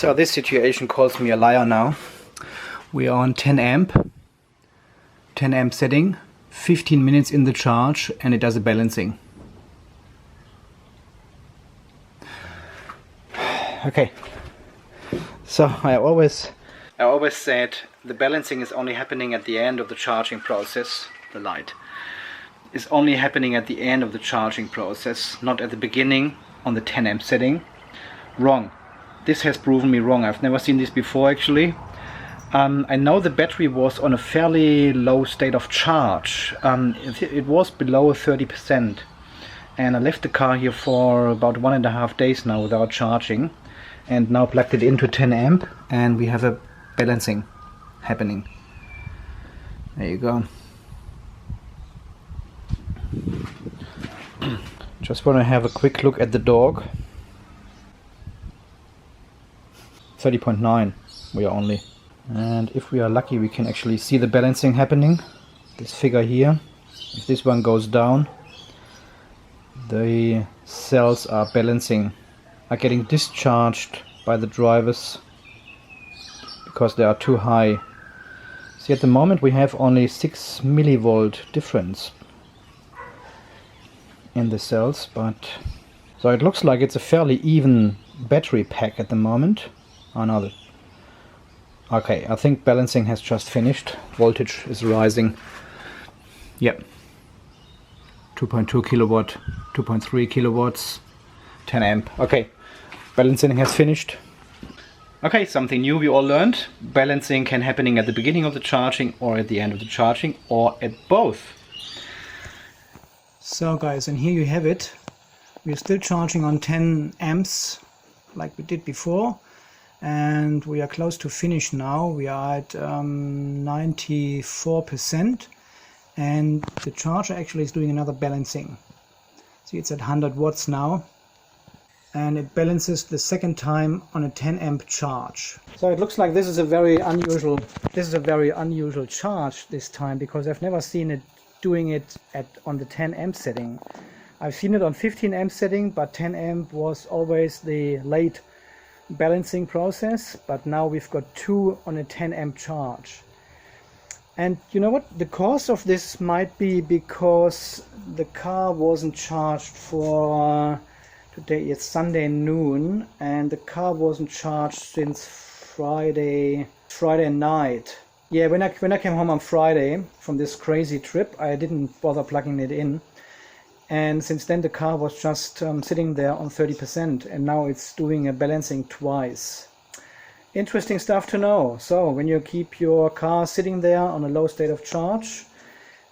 So this situation calls me a liar now. We are on 10 amp setting, 15 minutes in the charge, and it does a balancing. Okay, so I always said the balancing is only happening at the end of the charging process. The light is only happening at the end of the charging process, not at the beginning on the 10 amp setting. Wrong. This has proven me wrong. I've never seen this before actually. I know the battery was on a fairly low state of charge. It was below 30%, and I left the car here for about 1.5 days now without charging, and now plugged it into 10 amp, and we have a balancing happening. There you go. Just want to have a quick look at the dog. 30.9 we are only, and if we are lucky we can actually see the balancing happening. This figure here, if this one goes down, the cells are balancing, are getting discharged by the drivers because they are too high. See, at the moment we have only 6 millivolt difference in the cells, but so it looks like it's a fairly even battery pack at the moment. Oh no, okay, I think balancing has just finished. Voltage is rising. Yep. 2.2 kilowatt, 2.3 kilowatts, 10 amp. Okay, balancing has finished. Okay, something new we all learned. Balancing can happening at the beginning of the charging or at the end of the charging or at both. So guys, and here you have it. We're still charging on 10 amps like we did before. And we are close to finish now. We are at 94%, and the charger actually is doing another balancing. See, it's at 100 watts now, and it balances the second time on a 10 amp charge. So it looks like this is a very unusual charge this time, because I've never seen it doing it on the 10 amp setting. I've seen it on 15 amp setting, but 10 amp was always the late balancing process, but now we've got 2 on a 10 amp charge. And you know what, the cause of this might be because the car wasn't charged for today. It's Sunday noon, and the car wasn't charged since Friday night. Yeah, when I came home on Friday from this crazy trip, I didn't bother plugging it in. And since then the car was just sitting there on 30%, and now it's doing a balancing twice. Interesting stuff to know. So when you keep your car sitting there on a low state of charge,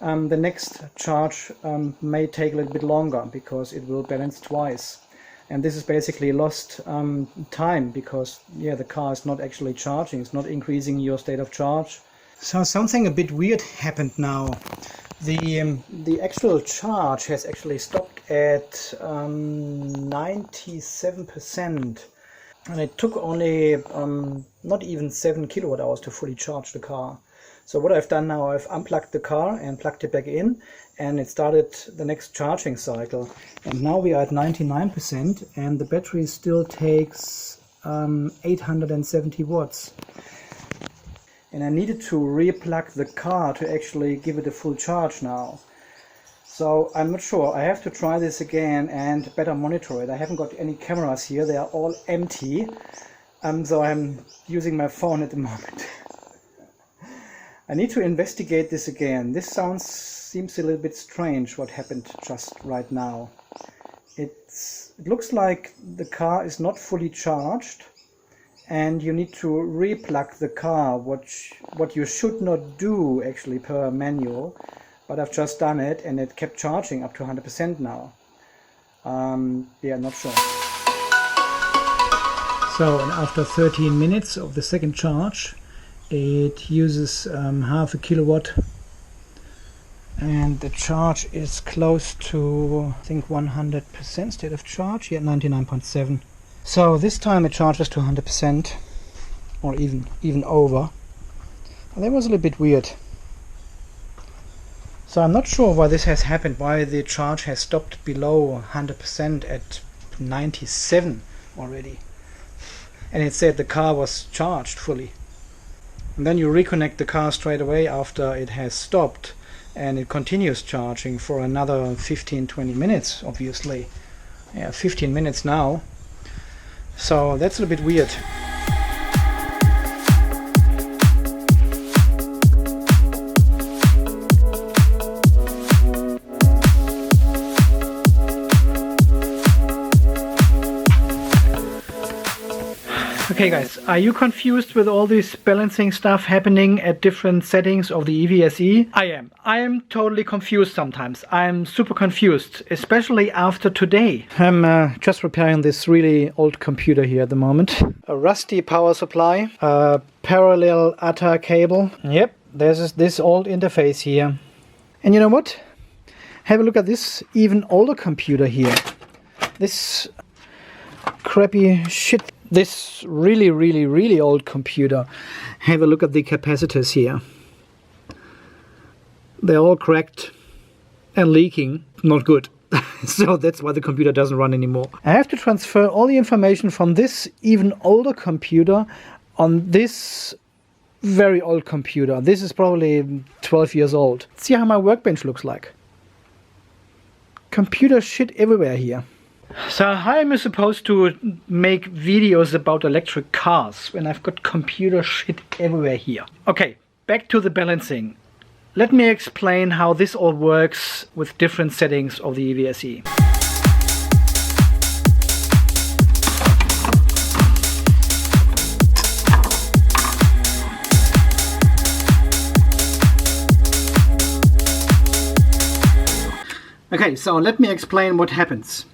the next charge may take a little bit longer because it will balance twice. And this is basically lost time, because yeah, the car is not actually charging, it's not increasing your state of charge. So something a bit weird happened now. The actual charge has actually stopped at 97%, and it took only not even 7 kilowatt hours to fully charge the car. So what I've done now, I've unplugged the car and plugged it back in, and it started the next charging cycle. And now we are at 99%, and the battery still takes 870 watts. And I needed to re-plug the car to actually give it a full charge now. So I'm not sure, I have to try this again and better monitor it. I haven't got any cameras here, they are all empty. So I'm using my phone at the moment. I need to investigate this again. This seems a little bit strange what happened just right now. It looks like the car is not fully charged, and you need to re-plug the car, what you should not do actually per manual, but I've just done it and it kept charging up to 100% now. Yeah, not sure. So, and after 13 minutes of the second charge, it uses half a kilowatt, and the charge is close to, I think, 100% state of charge. Yeah, 99.7. So this time it charges to 100%, or even over. And that was a little bit weird. So I'm not sure why this has happened, why the charge has stopped below 100% at 97 already. and it said the car was charged fully. And then you reconnect the car straight away after it has stopped, and it continues charging for another 15-20 minutes, obviously. Yeah, 15 minutes now. So that's a little bit weird. Okay guys, are you confused with all this balancing stuff happening at different settings of the EVSE? I am. I am totally confused sometimes. I'm super confused, especially after today. I'm just repairing this really old computer here at the moment. A rusty power supply, a parallel ATA cable. Yep, there's this old interface here. And you know what? Have a look at this even older computer here. This crappy shit. This really old computer. Have a look at the capacitors here. They're all cracked and leaking. Not good. So that's why the computer doesn't run anymore. I have to transfer all the information from this even older computer on this very old computer. This is probably 12 years old. See how my workbench looks like. Computer shit everywhere here. So how am I supposed to make videos about electric cars when I've got computer shit everywhere here? Okay, back to the balancing. Let me explain how this all works with different settings of the EVSE. Okay, so let me explain what happens.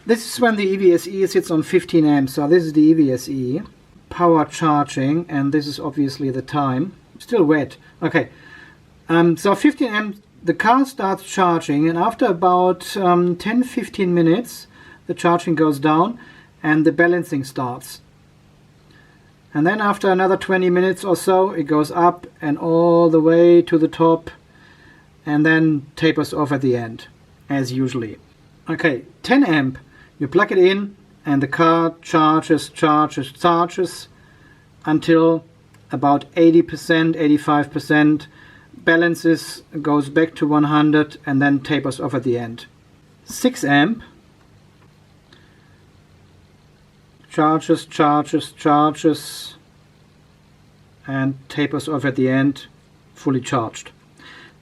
This is when the EVSE sits on 15 amps, so this is the EVSE, power charging, and this is obviously the time. Still wet. Okay, so 15 amps, the car starts charging, and after about 10-15 minutes, the charging goes down and the balancing starts. And then after another 20 minutes or so, it goes up and all the way to the top, and then tapers off at the end, as usually. Okay, 10 amp. You plug it in and the car charges until about 80%, 85%, balances, goes back to 100 and then tapers off at the end. 6 amp, charges and tapers off at the end, fully charged.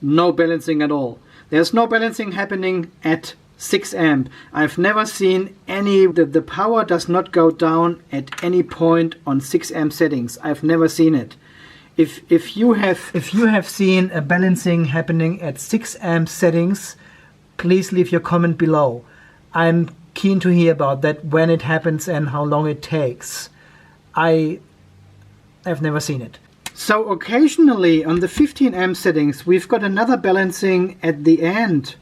No balancing at all. There's no balancing happening at 6 amp. I've never seen any, the power does not go down at any point on 6 amp settings. I've never seen it. If you have seen a balancing happening at 6 amp settings, please leave your comment below. I'm keen to hear about that, when it happens and how long it takes. I've never seen it. So occasionally on the 15 amp settings we've got another balancing at the end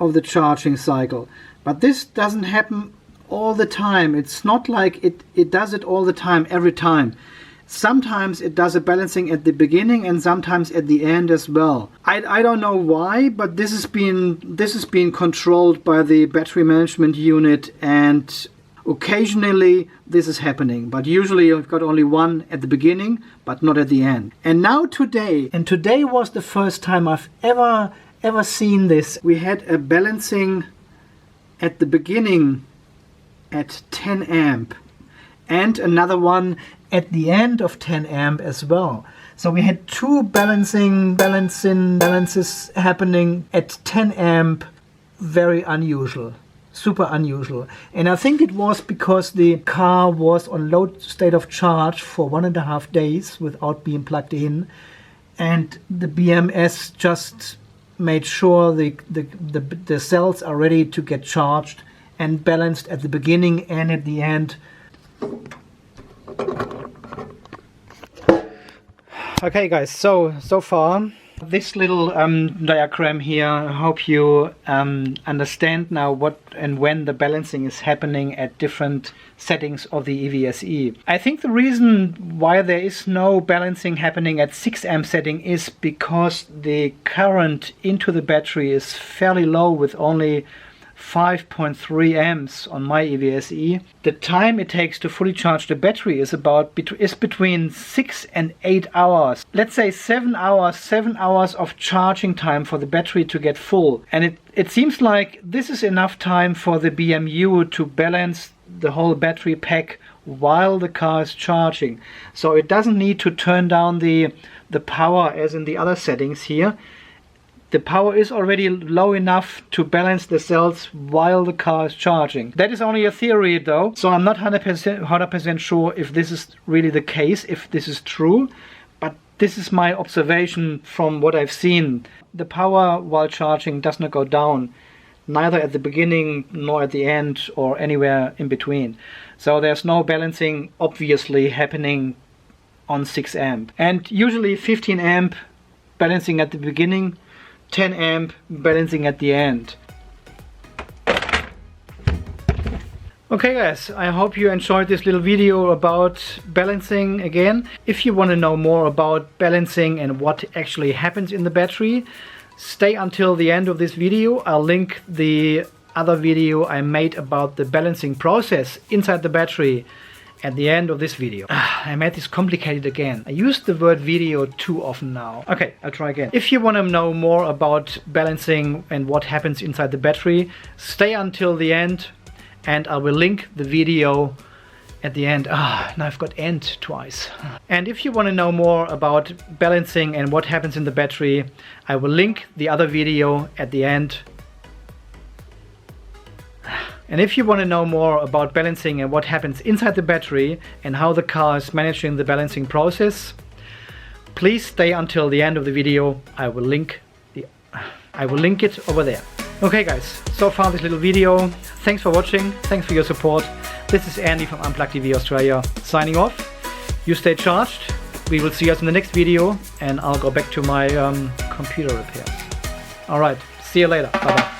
of the charging cycle, but this doesn't happen all the time. It's not like it does it all the time, every time. Sometimes it does a balancing at the beginning and sometimes at the end as well. I don't know why, but this is being controlled by the battery management unit, and occasionally this is happening, but usually you've got only one at the beginning but not at the end. And now today was the first time I've ever seen this. We had a balancing at the beginning at 10 amp and another one at the end of 10 amp as well. So we had two balances happening at 10 amp. Very unusual, super unusual. And I think it was because the car was on low state of charge for 1.5 days without being plugged in, and the BMS just made sure the cells are ready to get charged and balanced at the beginning and at the end. Okay guys, so far this little diagram here, I hope you understand now what and when the balancing is happening at different settings of the EVSE. I think the reason why there is no balancing happening at 6 amp setting is because the current into the battery is fairly low, with only 5.3 amps on my EVSE. The time it takes to fully charge the battery is between 6 and 8 hours. Let's say 7 hours of charging time for the battery to get full. And it seems like this is enough time for the BMU to balance the whole battery pack while the car is charging. So it doesn't need to turn down the power as in the other settings here. The power is already low enough to balance the cells while the car is charging. That is only a theory though, so I'm not 100% sure if this is really the case, if this is true, but this is my observation from what I've seen. The power while charging does not go down, neither at the beginning nor at the end or anywhere in between. So there's no balancing obviously happening on 6 amp. And usually 15 amp balancing at the beginning, 10 amp balancing at the end. Okay guys, I hope you enjoyed this little video about balancing again. If you want to know more about balancing and what actually happens in the battery, stay until the end of this video. I'll link the other video I made about the balancing process inside the battery at the end of this video. I made this complicated again. I used the word video too often now. Okay, I'll try again. If you want to know more about balancing and what happens inside the battery, stay until the end and I will link the video at the end. Now I've got end twice. And if you want to know more about balancing and what happens in the battery, I will link the other video at the end. And if you want to know more about balancing and what happens inside the battery and how the car is managing the balancing process, please stay until the end of the video. I will link it over there. Okay guys, so far this little video. Thanks for watching, thanks for your support. This is Andy from Unplugged EV Australia signing off. You stay charged. We will see us in the next video and I'll go back to my computer repairs. Alright, see you later. Bye bye.